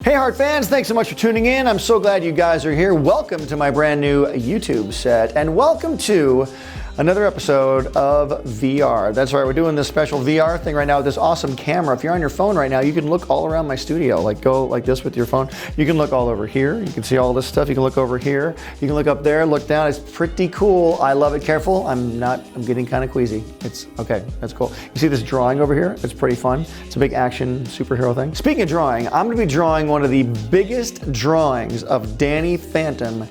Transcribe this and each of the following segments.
Hey Heart fans, thanks so much for tuning in. I'm so glad you guys are here. Welcome to my brand new YouTube set and welcome to another episode of VR. That's right, we're doing this special VR thing right now with this awesome camera. If you're on your phone right now, you can look all around my studio, like go like this with your phone. You can look all over here. You can see all this stuff. You can look over here. You can look up there, look down. It's pretty cool. I love it. Careful, I'm getting kind of queasy. It's okay, that's cool. You see this drawing over here? It's pretty fun. It's a big action superhero thing. Speaking of drawing, I'm gonna be drawing one of the biggest drawings of Danny Phantom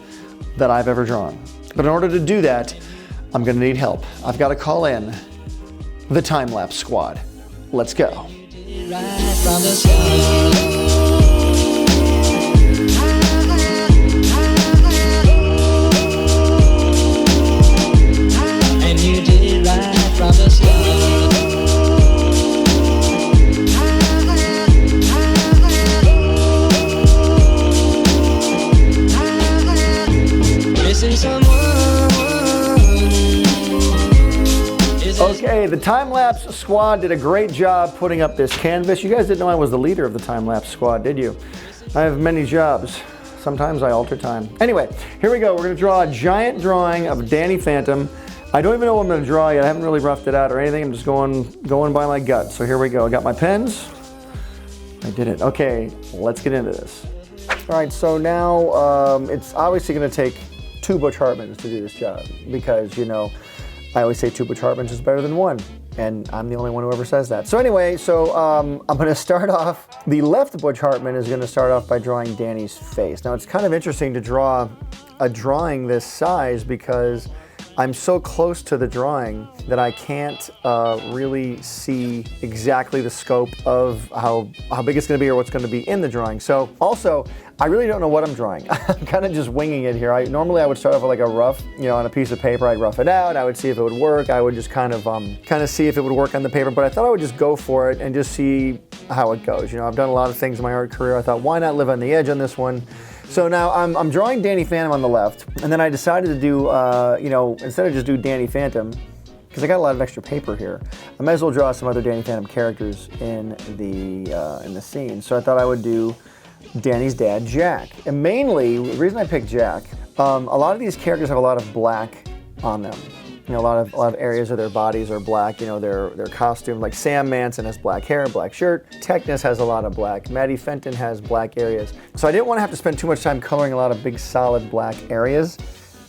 that I've ever drawn. But in order to do that, I'm gonna need help. I've got to call in the time-lapse squad. Let's go. And you did it right from the start. Missing someone. Okay, the time-lapse squad did a great job putting up this canvas. You guys didn't know I was the leader of the time-lapse squad, did you? I have many jobs. Sometimes I alter time. Anyway, here we go. We're gonna draw a giant drawing of Danny Phantom. I don't even know what I'm gonna draw yet. I haven't really roughed it out or anything. I'm just going by my gut. So here we go. I got my pens. I did it. Okay, let's get into this. All right, so now it's obviously gonna take two Butch Hartmans to do this job because, you know, I always say two Butch Hartmans is better than one, and I'm the only one who ever says that. So anyway, I'm gonna start off, the left Butch Hartman is gonna start off by drawing Danny's face. Now it's kind of interesting to draw a drawing this size because I'm so close to the drawing that I can't really see exactly the scope of how big it's gonna be or what's gonna be in the drawing. So also, I really don't know what I'm drawing. I'm kind of just winging it here. Normally I would start off with like a rough, you know, on a piece of paper. I'd rough it out. I would see if it would work. I would just kind of see if it would work on the paper. But I thought I would just go for it and just see how it goes. You know, I've done a lot of things in my art career. I thought, why not live on the edge on this one? So now I'm drawing Danny Phantom on the left, and then I decided to do, you know, instead of just do Danny Phantom, because I got a lot of extra paper here, I might as well draw some other Danny Phantom characters in the scene. So I thought I would do Danny's dad, Jack. And mainly, the reason I picked Jack, a lot of these characters have a lot of black on them. You know, a lot of areas of their bodies are black. You know, their costume, like Sam Manson has black hair, black shirt. Techness has a lot of black. Maddie Fenton has black areas. So I didn't want to have to spend too much time coloring a lot of big, solid black areas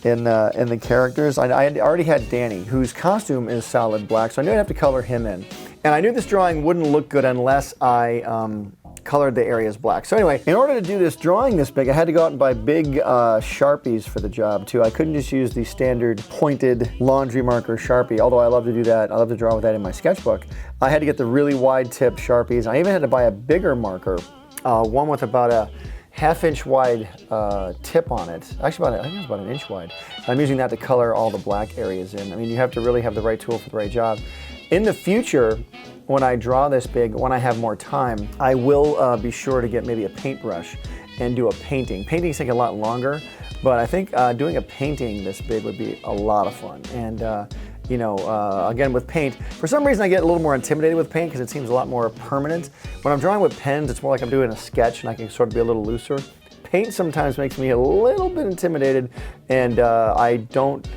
in the characters. I had already had Danny, whose costume is solid black, so I knew I'd have to color him in. And I knew this drawing wouldn't look good unless I colored the areas black. So anyway, in order to do this drawing this big, I had to go out and buy big Sharpies for the job too. I couldn't just use the standard pointed laundry marker Sharpie, although I love to do that. I love to draw with that in my sketchbook. I had to get the really wide tip Sharpies. I even had to buy a bigger marker, one with about a half-inch wide tip on it. Actually, I think it's about an inch wide. I'm using that to color all the black areas in. I mean, you have to really have the right tool for the right job. In the future, when I draw this big, when I have more time, I will be sure to get maybe a paintbrush and do a painting. Paintings take a lot longer, but I think doing a painting this big would be a lot of fun. And you know, again with paint, for some reason I get a little more intimidated with paint because it seems a lot more permanent. When I'm drawing with pens, it's more like I'm doing a sketch and I can sort of be a little looser. Paint sometimes makes me a little bit intimidated, and I don't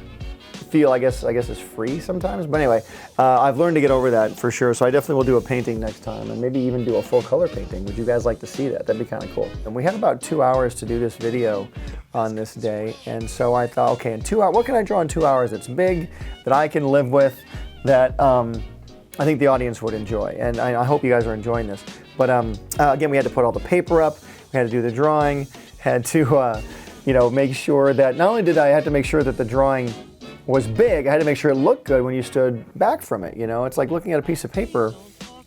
feel, I guess it's free sometimes. But anyway, I've learned to get over that for sure. So I definitely will do a painting next time and maybe even do a full color painting. Would you guys like to see that? That'd be kind of cool. And we had about 2 hours to do this video on this day. And so I thought, okay, in 2 hours, what can I draw in 2 hours that's big, that I can live with, that I think the audience would enjoy. And I hope you guys are enjoying this. But again, we had to put all the paper up. We had to do the drawing, had to, you know, make sure that, not only did I have to make sure that the drawing was big, I had to make sure it looked good when you stood back from it, you know? It's like looking at a piece of paper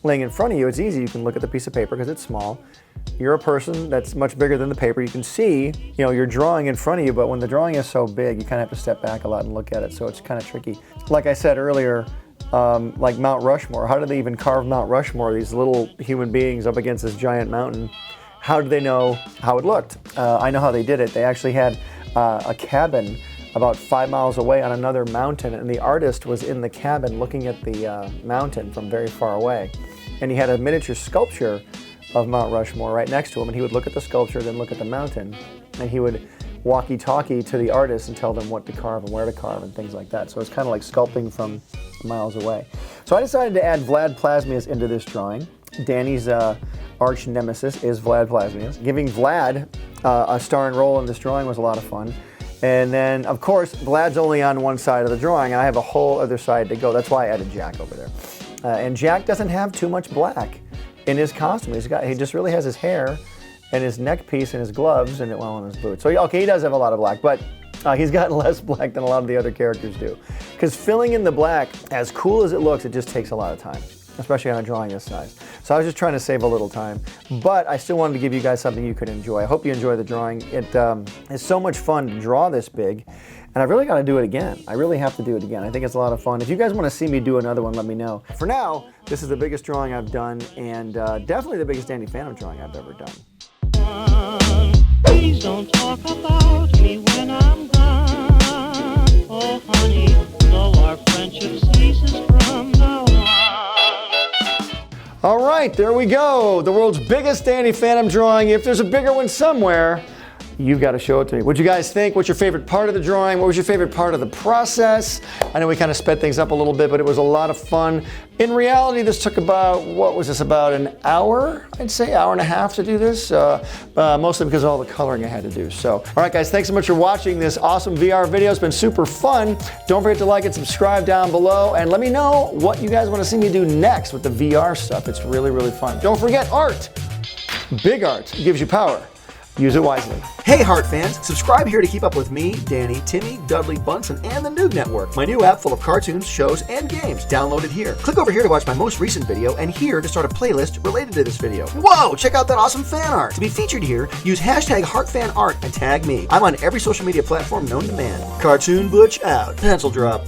laying in front of you. It's easy, you can look at the piece of paper because it's small. You're a person that's much bigger than the paper. You can see, you know, your drawing in front of you, but when the drawing is so big, you kind of have to step back a lot and look at it, so it's kind of tricky. Like I said earlier, like Mount Rushmore, how did they even carve Mount Rushmore, these little human beings up against this giant mountain? How did they know how it looked? I know how they did it. They actually had a cabin about 5 miles away on another mountain, and the artist was in the cabin looking at the mountain from very far away. And he had a miniature sculpture of Mount Rushmore right next to him, and he would look at the sculpture, then look at the mountain, and he would walkie-talkie to the artists and tell them what to carve and where to carve and things like that. So it's kind of like sculpting from miles away. So I decided to add Vlad Plasmius into this drawing. Danny's arch nemesis is Vlad Plasmius. Giving Vlad a starring role in this drawing was a lot of fun. And then, of course, Vlad's only on one side of the drawing, and I have a whole other side to go. That's why I added Jack over there. And Jack doesn't have too much black in his costume. He just really has his hair and his neck piece and his gloves and his boots. So okay, he does have a lot of black, but he's gotten less black than a lot of the other characters do. Because filling in the black, as cool as it looks, it just takes a lot of time, especially on a drawing this size. So I was just trying to save a little time, but I still wanted to give you guys something you could enjoy. I hope you enjoy the drawing. It is so much fun to draw this big, and I've really got to do it again. I really have to do it again. I think it's a lot of fun. If you guys want to see me do another one, let me know. For now, this is the biggest drawing I've done, and definitely the biggest Danny Phantom drawing I've ever done. Please don't talk about me when I'm gone. Oh honey, though our friendship ceases from now on. All right, there we go. The world's biggest Danny Phantom drawing. If there's a bigger one somewhere, you've got to show it to me. What'd you guys think? What's your favorite part of the drawing? What was your favorite part of the process? I know we kind of sped things up a little bit, but it was a lot of fun. In reality, this took about, about an hour? I'd say hour and a half to do this, mostly because of all the coloring I had to do. So, all right guys, thanks so much for watching this awesome VR video. It's been super fun. Don't forget to like and subscribe down below, and let me know what you guys want to see me do next with the VR stuff. It's really, really fun. Don't forget art. Big art gives you power. Use it wisely. Hey Heart fans, subscribe here to keep up with me, Danny, Timmy, Dudley, Bunsen, and the NOOG Network. My new app full of cartoons, shows, and games. Download it here. Click over here to watch my most recent video, and here to start a playlist related to this video. Whoa, check out that awesome fan art. To be featured here, use hashtag HeartFanArt and tag me. I'm on every social media platform known to man. Cartoon Butch out. Pencil drop.